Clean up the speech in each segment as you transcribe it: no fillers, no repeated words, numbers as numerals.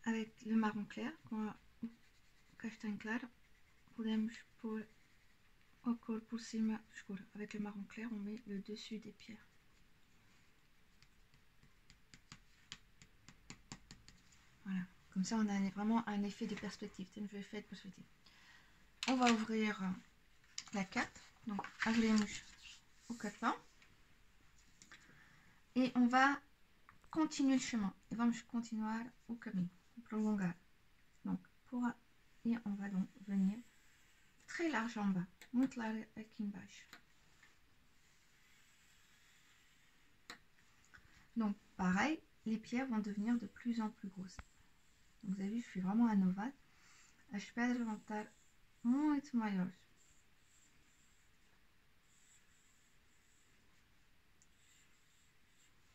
avec le marron clair, o castanho claro, podemos pôr a cor por cima escura. Avec le marron clair, on met le dessus des pierres. Voilà, comme ça on a vraiment un effet de perspective. Tem um efeito de perspective. On va ouvrir la carte. Donc, abrimos o cartão. Et on va continuer le chemin. Et vamos continuar o caminho, prolongar. Donc, et on va donc venir très large en bas, muito large aqui embaixo. Donc, pareil, les pierres vont devenir de plus en plus grosses. Donc, vous avez vu, je suis vraiment un novate. As pedras vão estar muito maiores.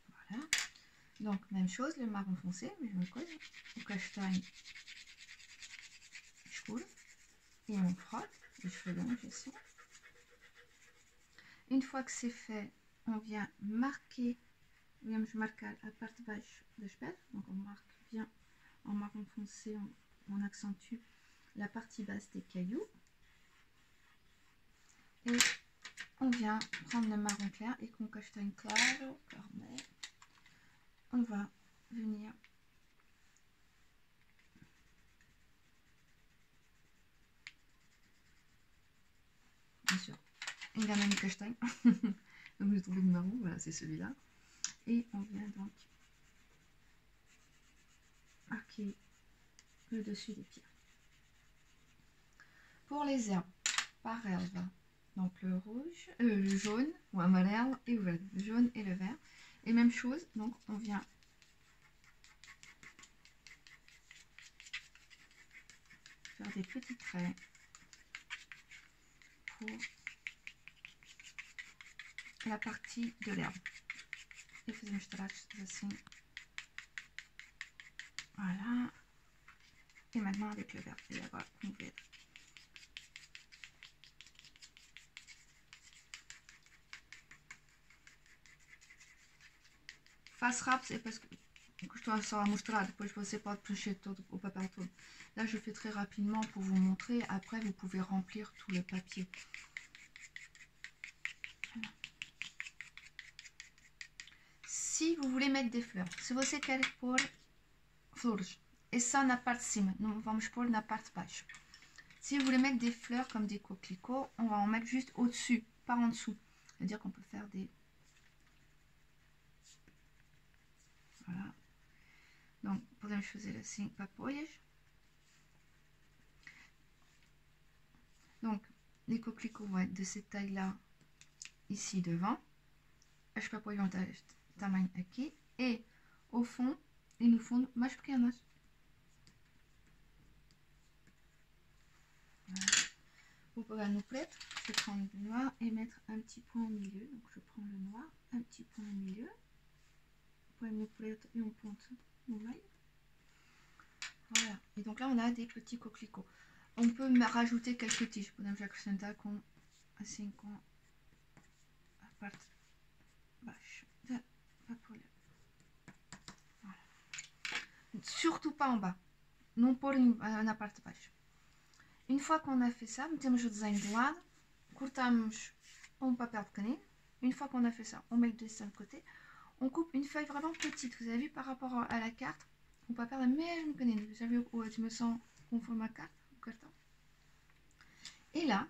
Voilà. Donc, même chose, le marron foncé, mesma coisa. O castanho escuro. Et on frotte les cheveux ici. Une fois que c'est fait, on vient marquer, vamos marcar a parte de baixo das pedras. Donc on marque bien en marron foncé, on accentue la partie basse des cailloux. Et on vient prendre le marron clair et com castanho claro, carmé, on va venir bien sûr enganer le castagne. Donc j'ai trouvé le marron, voilà, c'est celui-là. Et on vient donc marquer le dessus des pierres. Pour les herbes, par herbe, donc le rouge, le jaune ou amarelo et le vert, le jaune et le vert. Et même chose, donc on vient faire des petits traits pour la partie de l'herbe. Et fazemos traços assim. Voilà. Et maintenant avec le vert. Et agora com o verde. Faço rápido, c'est parce que estou só a mostrar, depois você pode preencher todo o papel todo. Là je fais très rapidement pour vous montrer, après vous pouvez remplir tout le papier. Voilà. Si vous voulez mettre des fleurs, se você quer pôr flores, é só na parte de cima, não vamos pôr na parte de baixo. Si vous voulez mettre des fleurs comme des coquelicots, on va en mettre juste au-dessus, pas en dessous. C'est-à-dire qu'on peut faire des... Voilà. Donc, podemos fazer assim papouillas. Donc, les coquelicots vont être de cette taille-là, ici devant. As papouillas vão estar este tamanho aqui. Et au fond, e no fundo, mais pequenas. Voilà. Vou pegar no preto, je vais prendre le noir et mettre un petit point au milieu. Donc, je prends le noir, un petit point au milieu. Point no preto et un ponto no meio. Voilà. Et donc là, on a des petits coquelicots. On peut rajouter quelques tiges. Podemos acrescentar com, assim, com a parte baixo da papoula. Voilà. Surtout pas en bas. Não pôr na parte de baixo. Une fois qu'on a fait ça, metemos o desenho de lado, cortamos um papel pequenino. Une fois qu'on a fait ça, on met le dessin de côté. On coupe une feuille vraiment petite. Vous avez vu par rapport à la carte, o papel é mesmo pequenino. Vous avez vu a dimensão conforme a carte, o cartão. Et là,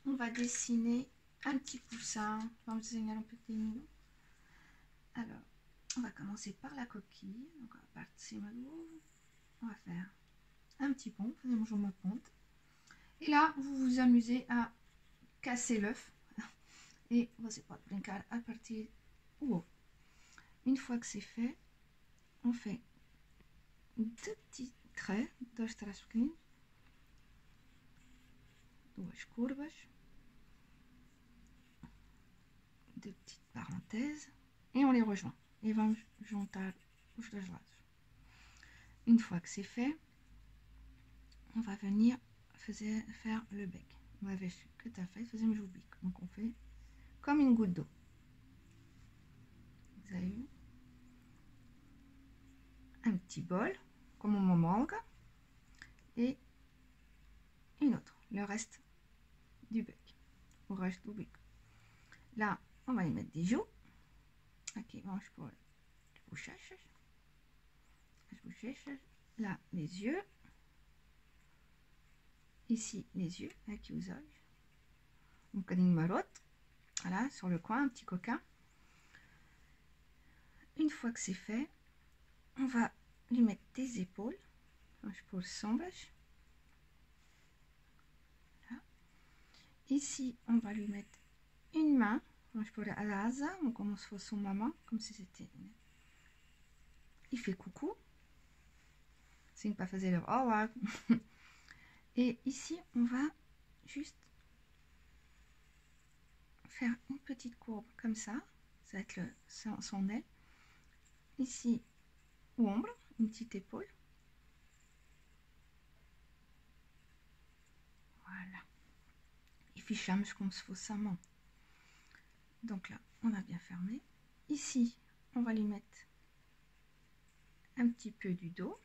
on va dessiner un petit poussin. Vamos desenhar um pequenino. Alors, on va commencer par la coquille. Donc, a parte de cima do ovo. On va faire un petit pont. Fazemos uma ponte. Et là, vous vous amusez à casser l'œuf. Et você pode brincar à partir do ovo. Une fois que c'est fait, on fait deux petits traits, dois traços pequeninos, duas curvas, deux petites parenthèses, et on les rejoint. Et vamos juntar os dois lados. Une fois que c'est fait, on va venir faire le bec. Uma vez que está feito, fazemos o bico. Donc on fait comme une goutte d'eau. Vous avez vu? Un petit bol. comme un homologue. Et une autre, le reste du bec. Le reste du bec. Là, on va y mettre des joues. Ok, manche pour les bouchaches. Là, les yeux. Ici, les yeux, avec les yeux. Un bocadinho marotte. Voilà, sur le coin, un petit coquin. Une fois que c'est fait, on va lui mettre des épaules. Pour sombras. Voilà. Ici, on va lui mettre une main. Pour la asa, on commence sur son maman, comme si c'était... Il fait coucou. C'est pas facile. Le oh ouais. Et ici, on va juste faire une petite courbe comme ça. Ça va être son aile. Ici, ombre, une petite épaule. Voilà. Il fichage comme se fosse sa main. Donc là, on a bien fermé. Ici, on va lui mettre un petit peu du dos.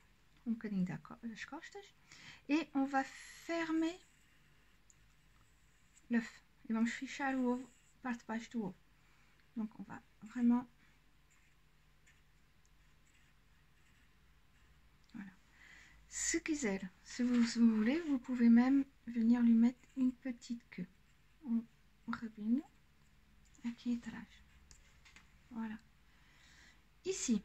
Et on va fermer l'œuf. Et vamos fechar o ovo, parte de baixo do ovo. Donc on va vraiment... Voilà. Si vous voulez, vous pouvez même venir lui mettre une petite queue. On rebine. Aqui atrás. Voilà. Ici,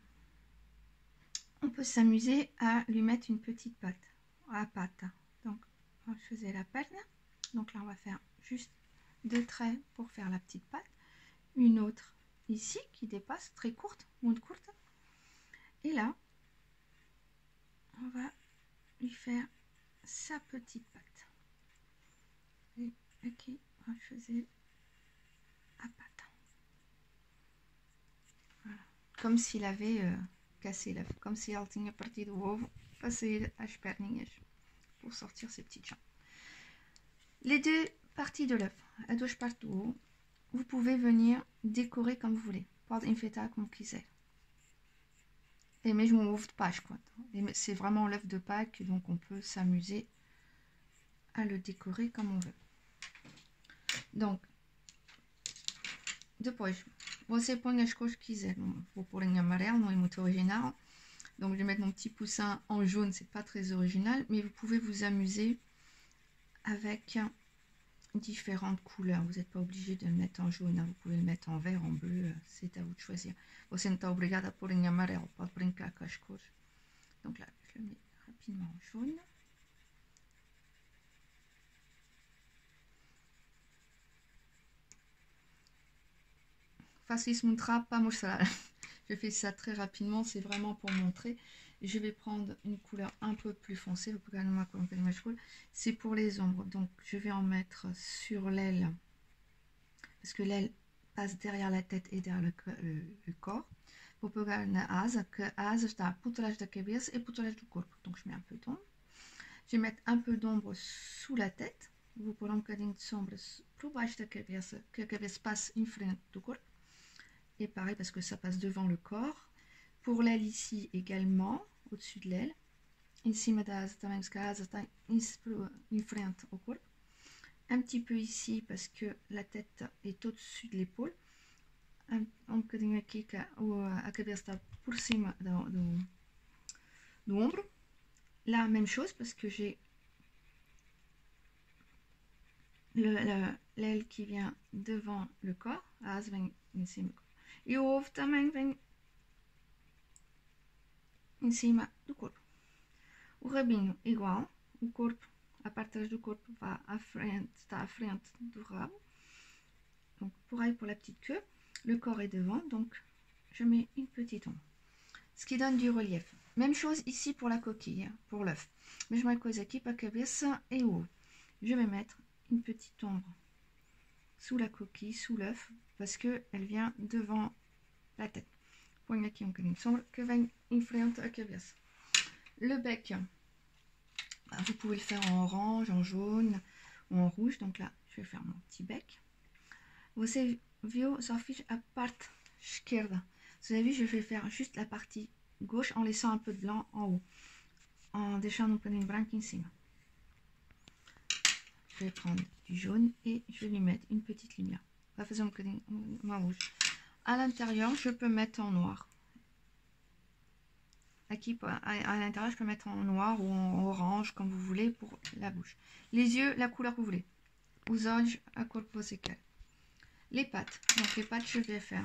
on peut s'amuser à lui mettre une petite patte. Donc, on faisait la patte. Donc là, on va faire juste 2 traits pour faire la petite patte. Une autre ici qui dépasse, très courte, muito courte. Et là, on va lui faire sa petite patte. Et ok, on faisait à patte. Voilà. Comme s'il avait cassé l'œuf, comme si elle tinha partido o ovo para sair as perninhas pour sortir ses petites jambes. Les deux parties de l'œuf, as duas partes do ovo, vous pouvez venir décorer comme vous voulez. Pode enfeitar como quiser. Et mesmo o ovo de Páscoa. C'est vraiment l'œuf de Pâques, donc on peut s'amuser à le décorer comme on veut. Donc, depois, você põe as cores que quiser. Vou pôr em amarelo, não é muito original. Donc, je vais mettre mon petit poussin en jaune, c'est pas très original, mais vous pouvez vous amuser avec différentes couleurs. Vous n'êtes pas obligé de le mettre en jaune, hein. Vous pouvez le mettre en vert, en bleu, c'est à vous de choisir. Você não está obrigado a pôr em amarelo, pode brincar com as cores. Donc là, je le mets rapidement en jaune. Faço isso muito rápido para mostrar. Je fais ça très rapidement, c'est vraiment pour montrer. Je vais prendre une couleur un peu plus foncée. C'est pour les ombres. Donc, je vais en mettre sur l'aile. Parce que l'aile passe derrière la tête et derrière le corps. Vou pegar na asa, que a asa está por trás da cabeça et por trás do corpo. Donc, je mets un peu d'ombre. Je vais mettre un peu d'ombre sous la tête. Vou pôr um bocadinho de sombra por baixo da cabeça, que a cabeça passe em frente do corpo. Et pareil parce que ça passe devant le corps. Pour l'aile ici également, au-dessus de l'aile. Em cima da asa também, parce que a asa está em frente au corpo. Un petit peu ici parce que la tête est au-dessus de l'épaule. Um bocadinho aqui que a cabeça está por cima do ombro. Là, même chose parce que j'ai l'aile qui vient devant le corps. A asa vem em cima do corpo. E o ovo também vem em cima do corpo. O rabinho igual, o corpo, a parte de trás do corpo va à frente, está à frente do rabo. Donc pareil pour la petite queue. Le corps est devant, donc je mets une petite ombre. Ce qui donne du relief. Même chose ici pour la coquille, pour l'œuf. Mesma coisa aqui para a cabeça e o ovo. Je vais mettre une petite ombre sous la coquille, sous l'œuf, parce que elle vient devant la tête. Ponho aqui um bocadinho de sombra que vem em frente à cabeça. Le bec, vous pouvez le faire en orange, en jaune ou en rouge. Donc là, je vais faire mon petit bec. Você viu, só fiz a parte esquerda. Vous avez vu, je vais faire juste la partie gauche en laissant un peu de blanc en haut. deixando um bocadinho branco em cima. Je vais prendre du jaune et je vais lui mettre une petite lumière. On va faire un bocadinho uma luz. À l'intérieur, je peux mettre en noir. Aqui, à l'intérieur, je peux mettre en noir ou en orange, comme vous voulez, pour la bouche. Les yeux, la couleur que vous voulez. Os olhos, a cor que você quer. Les pattes. Donc, les pattes, je vais faire...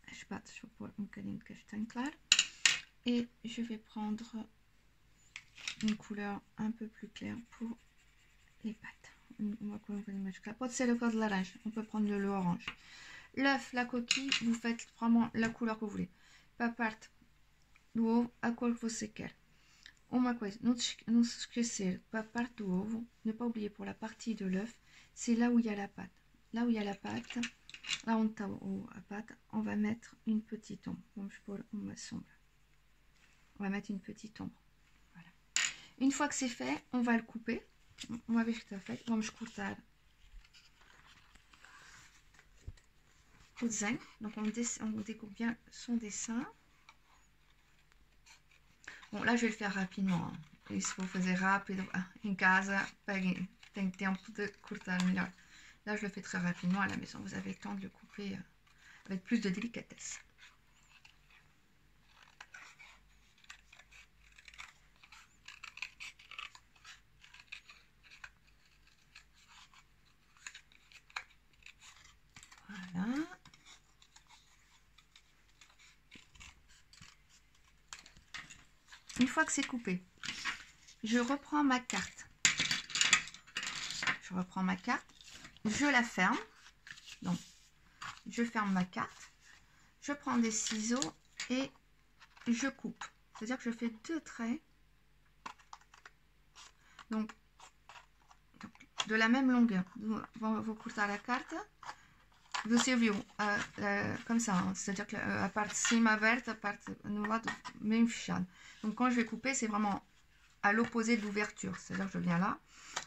As pattes, je vais pôr um bocadinho de castanho claro. Et je vais prendre une couleur un peu plus claire pour les pattes. Uma cor um bocadinho mais claire. Pode ser a cor de laranja. On peut prendre le orange. L'œuf, la coquille, vous faites vraiment la couleur que vous voulez. Para a parte do ovo, a cor que você quer. Uma coisa, não se esquecer, para a parte do ovo, ne pas oublier pour la partie de l'œuf, c'est là où il y a la pâte. Là où il y a la pâte, là où está a pâte, on va mettre une petite ombre. Vamos pôr uma sombra. On va mettre une petite ombre. Voilà. Une fois que c'est fait, on va le couper. Uma vez que está feito, vamos cortar o desenho. Donc on découpe bien son dessin. Bon, là je vais le faire rapidement. Hein. E se for fazer rápido em casa, tem tempo de cortar melhor. Là je le fais très rapidement à la maison. Vous avez le temps de le couper avec plus de délicatesse. Voilà. Une fois que c'est coupé, je reprends ma carte. Je reprends ma carte, je la ferme. Donc, je ferme ma carte. Je prends des ciseaux et je coupe. C'est-à-dire que je fais 2 traits. Donc de la même longueur. Vou cortar a carta. Você viu comme ça, hein? C'est-à-dire que la parte de cima aberta, a parte no lado bem fechado. Donc quand je vais couper, c'est vraiment à l'opposé de l'ouverture. C'est-à-dire que je viens là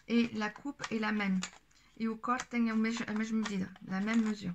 et la coupe est la même. Et o corte tem a mesma medida, la même mesure.